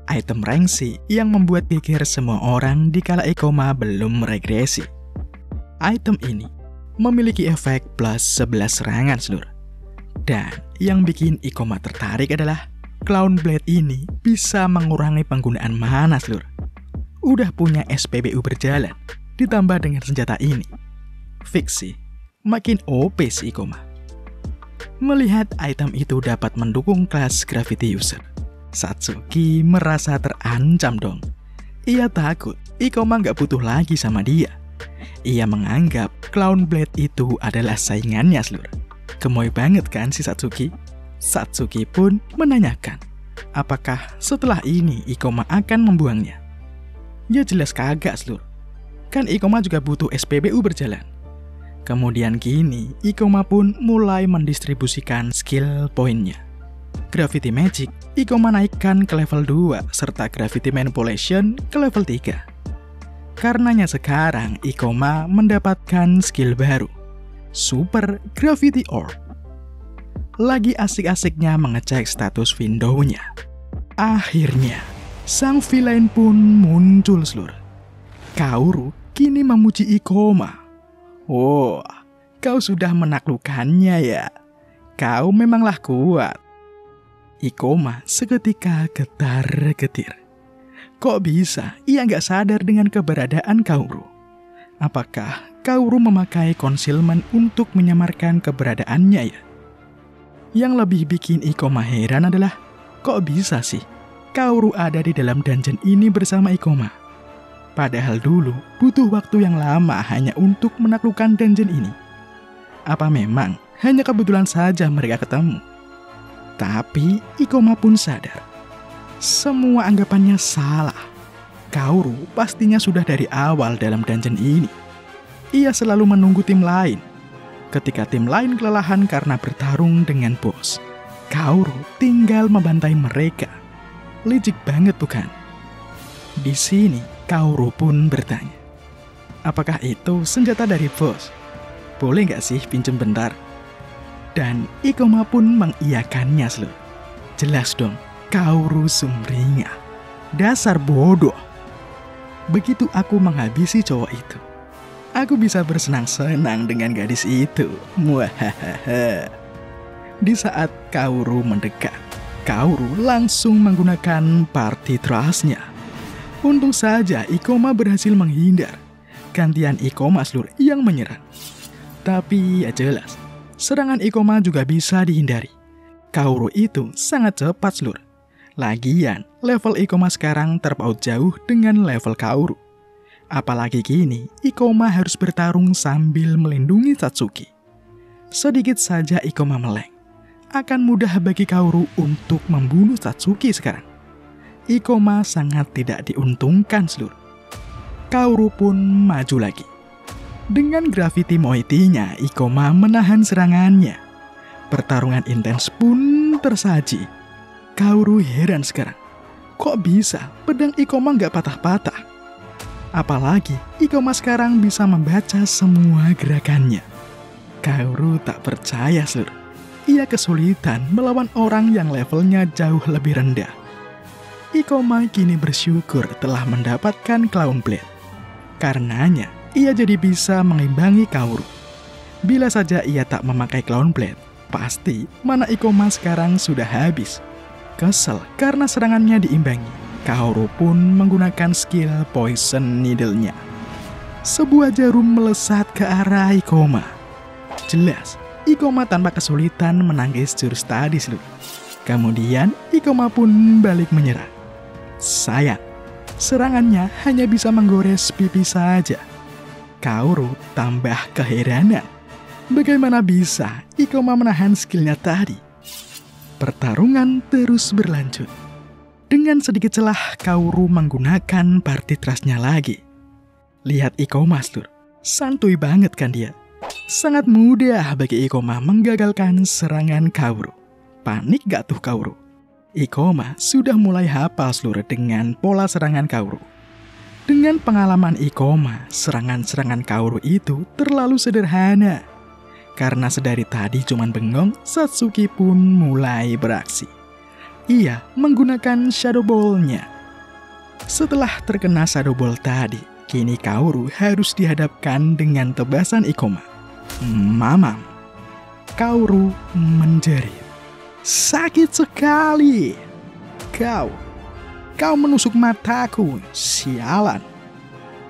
Item rengsi yang membuat geger semua orang dikala Ikoma belum regresi. Item ini memiliki efek plus 11 serangan slur. Dan yang bikin Ikoma tertarik adalah Crown Blade ini bisa mengurangi penggunaan mana slur. Udah punya SPBU berjalan, ditambah dengan senjata ini. Fix sih, makin OP si Ikoma. Melihat item itu dapat mendukung kelas Gravity User, Satsuki merasa terancam dong. Ia takut Ikoma nggak butuh lagi sama dia. Ia menganggap Crown Blade itu adalah saingannya slur. Gemoy banget kan si Satsuki? Satsuki pun menanyakan, apakah setelah ini Ikoma akan membuangnya? Ya jelas kagak slur. Kan Ikoma juga butuh SPBU berjalan. Kemudian kini Ikoma pun mulai mendistribusikan skill poinnya. Gravity Magic, Ikoma naikkan ke level 2 serta Gravity Manipulation ke level 3. Karenanya sekarang Ikoma mendapatkan skill baru, Super Gravity Orb. Lagi asik-asiknya mengecek status window-nya. Akhirnya, sang villain pun muncul slur. Kaoru kini memuji Ikoma. Oh, kau sudah menaklukkannya ya. Kau memanglah kuat. Ikoma seketika getar-getir. Kok bisa ia nggak sadar dengan keberadaan Kaoru? Apakah Kaoru memakai concealment untuk menyamarkan keberadaannya ya? Yang lebih bikin Ikoma heran adalah, kok bisa sih Kaoru ada di dalam dungeon ini bersama Ikoma? Padahal dulu butuh waktu yang lama hanya untuk menaklukkan dungeon ini. Apa memang hanya kebetulan saja mereka ketemu? Tapi Ikoma pun sadar. Semua anggapannya salah. Kaoru pastinya sudah dari awal dalam dungeon ini. Ia selalu menunggu tim lain. Ketika tim lain kelelahan karena bertarung dengan bos, Kaoru tinggal membantai mereka. Licik banget bukan? Di sini Kaoru pun bertanya, apakah itu senjata dari bos? Boleh nggak sih pinjem bentar? Dan Ikoma pun mengiyakannya seluruh. Jelas dong, Kaoru sumringah. Dasar bodoh. Begitu aku menghabisi cowok itu, aku bisa bersenang-senang dengan gadis itu. Muahaha. Di saat Kaoru mendekat, Kaoru langsung menggunakan party trust-nya. Untung saja Ikoma berhasil menghindar. Gantian Ikoma seluruh yang menyerang. Tapi ya jelas, serangan Ikoma juga bisa dihindari. Kaoru itu sangat cepat seluruh. Lagian, level Ikoma sekarang terpaut jauh dengan level Kaoru. Apalagi kini, Ikoma harus bertarung sambil melindungi Satsuki. Sedikit saja Ikoma meleng, akan mudah bagi Kaoru untuk membunuh Satsuki sekarang. Ikoma sangat tidak diuntungkan seluruh. Kaoru pun maju lagi. Dengan Gravity Moiety-nya, Ikoma menahan serangannya. Pertarungan intens pun tersaji. Kaoru heran sekarang. Kok bisa pedang Ikoma nggak patah-patah? Apalagi Ikoma sekarang bisa membaca semua gerakannya. Kaoru tak percaya seluruh. Ia kesulitan melawan orang yang levelnya jauh lebih rendah. Ikoma kini bersyukur telah mendapatkan Clown Blade. Karenanya, ia jadi bisa mengimbangi Kaoru. Bila saja ia tak memakai Clown Blade, pasti mana Ikoma sekarang sudah habis. Kesel karena serangannya diimbangi, Kaoru pun menggunakan skill Poison Needle-nya. Sebuah jarum melesat ke arah Ikoma. Jelas, Ikoma tanpa kesulitan menangkis jurus tadi seluruh. Kemudian Ikoma pun balik menyerang. Sayang, serangannya hanya bisa menggores pipi saja. Kaoru tambah keheranan. Bagaimana bisa Ikoma menahan skillnya tadi? Pertarungan terus berlanjut. Dengan sedikit celah, Kaoru menggunakan party trust-nya lagi. Lihat Ikoma seluruh, santuy banget kan dia? Sangat mudah bagi Ikoma menggagalkan serangan Kaoru. Panik gak tuh Kaoru? Ikoma sudah mulai hafal seluruh dengan pola serangan Kaoru. Dengan pengalaman Ikoma, serangan-serangan Kaoru itu terlalu sederhana. Karena sedari tadi cuman bengong, Satsuki pun mulai beraksi. Ia menggunakan Shadow Ball-nya. Setelah terkena Shadow Ball tadi, kini Kaoru harus dihadapkan dengan tebasan Ikoma. Mamam. Kaoru menjerit. Sakit sekali. Kau menusuk mataku, sialan.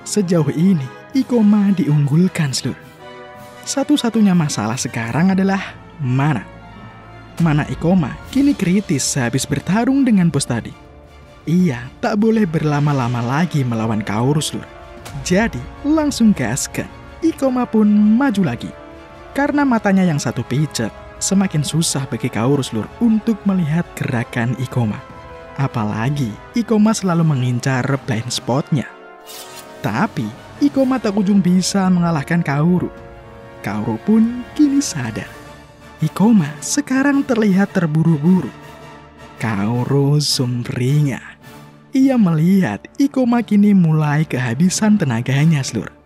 Sejauh ini, Ikoma diunggulkan seluruh. Satu-satunya masalah sekarang adalah mana. Mana Ikoma kini kritis habis bertarung dengan bos tadi. Ia tak boleh berlama-lama lagi melawan Kaoru seluruh. Jadi, langsung gaskan. Ikoma pun maju lagi. Karena matanya yang satu pijet, semakin susah bagi Kaoru seluruh untuk melihat gerakan Ikoma. Apalagi, Ikoma selalu mengincar blind spot-nya. Tapi, Ikoma tak kunjung bisa mengalahkan Kaoru. Kaoru pun kini sadar. Ikoma sekarang terlihat terburu-buru. Kaoru sumringah. Ia melihat Ikoma kini mulai kehabisan tenaganya seluruh.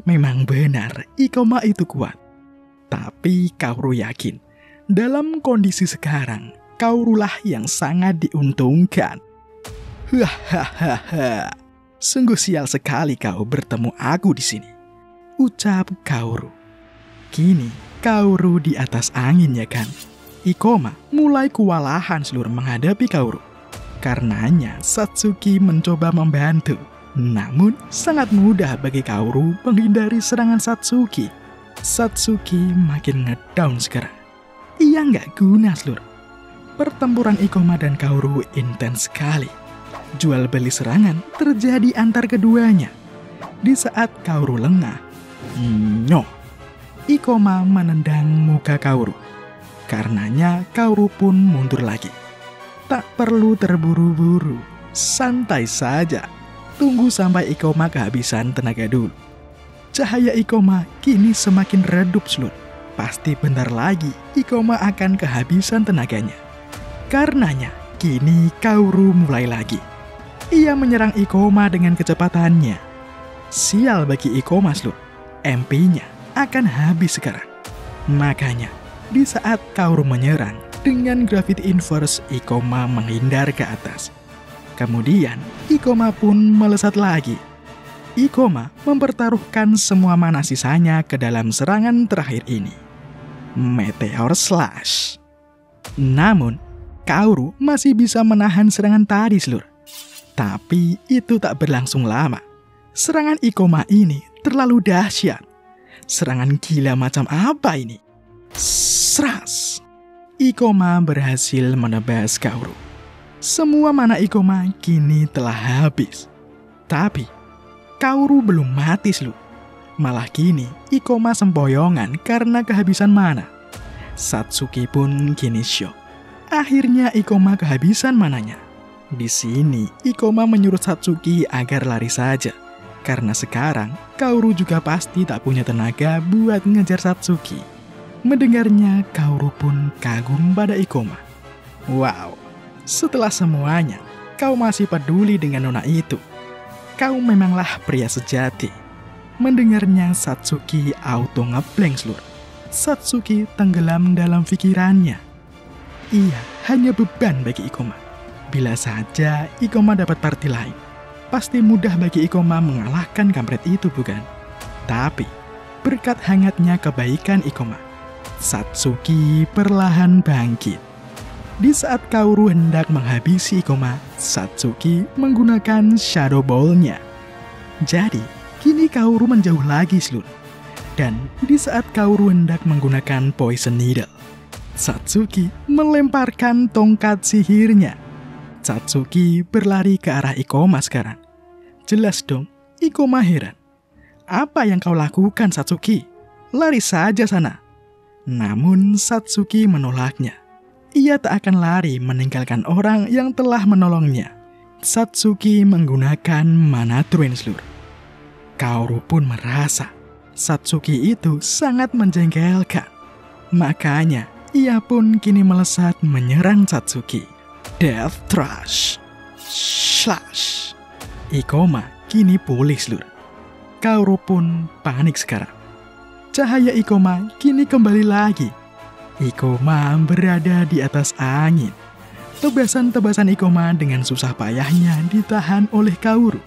Memang benar, Ikoma itu kuat. Tapi Kaoru yakin, dalam kondisi sekarang, Kaorulah yang sangat diuntungkan. Hahaha, sungguh sial sekali kau bertemu aku di sini, ucap Kaoru. Kini Kaoru di atas angin ya kan. Ikoma mulai kewalahan seluruh menghadapi Kaoru. Karenanya Satsuki mencoba membantu. Namun sangat mudah bagi Kaoru menghindari serangan Satsuki. Satsuki makin ngedown sekarang. Ia nggak guna seluruh. Pertempuran Ikoma dan Kaoru intens sekali. Jual beli serangan terjadi antar keduanya. Di saat Kaoru lengah, Ikoma menendang muka Kaoru. Karenanya Kaoru pun mundur lagi. Tak perlu terburu-buru, santai saja. Tunggu sampai Ikoma kehabisan tenaga dulu. Cahaya Ikoma kini semakin redup, Slur. Pasti bentar lagi Ikoma akan kehabisan tenaganya. Karenanya kini Kaoru mulai lagi. Ia menyerang Ikoma dengan kecepatannya. Sial bagi Ikoma, Slur. MP-nya akan habis sekarang. Makanya, di saat Kaoru menyerang, dengan Gravity Inverse, Ikoma menghindar ke atas. Kemudian, Ikoma pun melesat lagi. Ikoma mempertaruhkan semua mana sisanya ke dalam serangan terakhir ini. Meteor Slash. Namun, Kaoru masih bisa menahan serangan tadi, Slur. Tapi itu tak berlangsung lama. Serangan Ikoma ini terlalu dahsyat. Serangan gila macam apa ini? Sras! Ikoma berhasil menebas Kaoru. Semua mana Ikoma kini telah habis. Tapi, Kaoru belum mati, Slur. Malah kini Ikoma sempoyongan karena kehabisan mana. Satsuki pun kini syok. Akhirnya Ikoma kehabisan mananya. Di sini Ikoma menyuruh Satsuki agar lari saja. Karena sekarang, Kaoru juga pasti tak punya tenaga buat ngejar Satsuki. Mendengarnya, Kaoru pun kagum pada Ikoma. Wow, setelah semuanya, kau masih peduli dengan nona itu. Kau memanglah pria sejati. Mendengarnya, Satsuki auto ngeblank, Slur. Satsuki tenggelam dalam pikirannya. Ia hanya beban bagi Ikoma. Bila saja Ikoma dapat party lain, pasti mudah bagi Ikoma mengalahkan kampret itu, bukan? Tapi, berkat hangatnya kebaikan Ikoma, Satsuki perlahan bangkit. Di saat Kaoru hendak menghabisi Ikoma, Satsuki menggunakan Shadow Ball-nya. Jadi, kini Kaoru menjauh lagi, Slur. Dan di saat Kaoru hendak menggunakan Poison Needle, Satsuki melemparkan tongkat sihirnya. Satsuki berlari ke arah Ikoma sekarang. Jelas dong, Ikoma heran. Apa yang kau lakukan, Satsuki? Lari saja sana. Namun Satsuki menolaknya. Ia tak akan lari meninggalkan orang yang telah menolongnya. Satsuki menggunakan Mana Drain, Slur. Kaoru pun merasa Satsuki itu sangat menjengkelkan. Makanya, ia pun kini melesat menyerang Satsuki. Death Trash. Slash. Ikoma kini pulih, Slur. Kaoru pun panik sekarang. Cahaya Ikoma kini kembali lagi. Ikoma berada di atas angin. Tebasan-tebasan Ikoma dengan susah payahnya ditahan oleh Kaoru.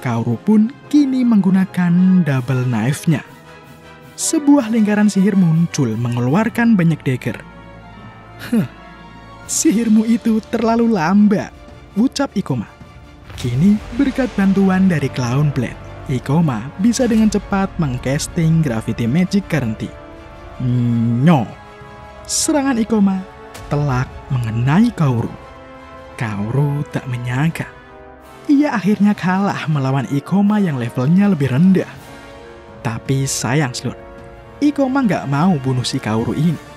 Kaoru pun kini menggunakan double knife-nya. Sebuah lingkaran sihir muncul mengeluarkan banyak dagger. Sihirmu itu terlalu lambat, ucap Ikoma. Kini, berkat bantuan dari Clown Blade, Ikoma bisa dengan cepat mengcasting Gravity Magic Guarantee. Serangan Ikoma telak mengenai Kaoru. Kaoru tak menyangka. Ia akhirnya kalah melawan Ikoma yang levelnya lebih rendah. Tapi sayang, Slur. Ikoma nggak mau bunuh si Kaoru ini.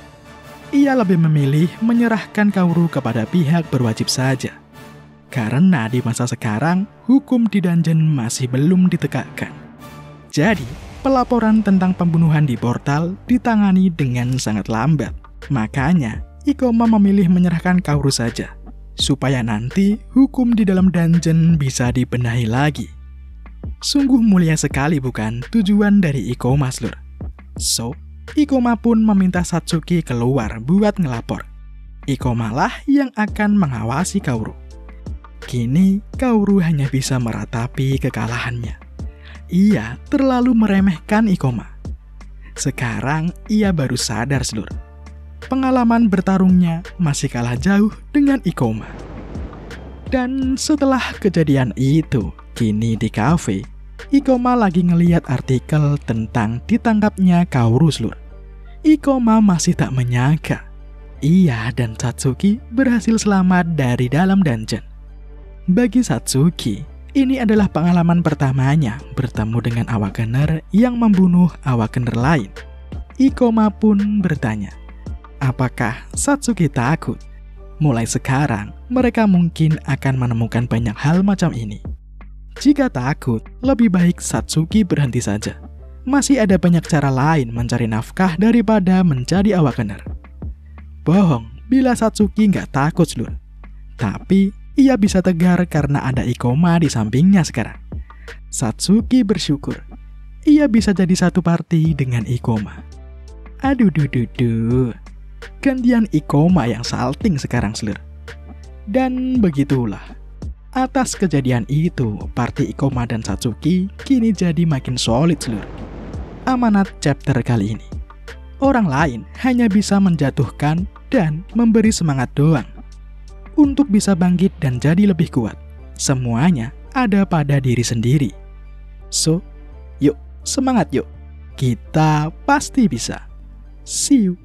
Ia lebih memilih menyerahkan Kaoru kepada pihak berwajib saja. Karena di masa sekarang, hukum di dungeon masih belum ditegakkan. Jadi, pelaporan tentang pembunuhan di portal ditangani dengan sangat lambat. Makanya, Ikoma memilih menyerahkan Kaoru saja, supaya nanti hukum di dalam dungeon bisa dibenahi lagi. Sungguh mulia sekali, bukan, tujuan dari Ikoma, Slur. So, Ikoma pun meminta Satsuki keluar buat ngelapor. Ikoma lah yang akan mengawasi Kaoru. Kini, Kaoru hanya bisa meratapi kekalahannya. Ia terlalu meremehkan Ikoma. Sekarang, ia baru sadar, Slur. Pengalaman bertarungnya masih kalah jauh dengan Ikoma. Dan setelah kejadian itu, kini di kafe, Ikoma lagi ngeliat artikel tentang ditangkapnya Kaoru, Slur. Ikoma masih tak menyangka ia dan Satsuki berhasil selamat dari dalam dungeon. Bagi Satsuki, ini adalah pengalaman pertamanya bertemu dengan Awakener yang membunuh Awakener lain. Ikoma pun bertanya, apakah Satsuki takut? Mulai sekarang, mereka mungkin akan menemukan banyak hal macam ini. Jika takut, lebih baik Satsuki berhenti saja. Masih ada banyak cara lain mencari nafkah daripada menjadi Awakener. Bohong bila Satsuki nggak takut, seluruh. Tapi, ia bisa tegar karena ada Ikoma di sampingnya sekarang. Satsuki bersyukur. Ia bisa jadi satu party dengan Ikoma. Aduh, gantian Ikoma yang salting sekarang, seluruh. Dan begitulah. Atas kejadian itu, party Ikoma dan Satsuki kini jadi makin solid, seluruh. Amanat chapter kali ini. Orang lain hanya bisa menjatuhkan dan memberi semangat doang. Untuk bisa bangkit dan jadi lebih kuat, semuanya ada pada diri sendiri. So, yuk, semangat yuk. Kita pasti bisa. See you.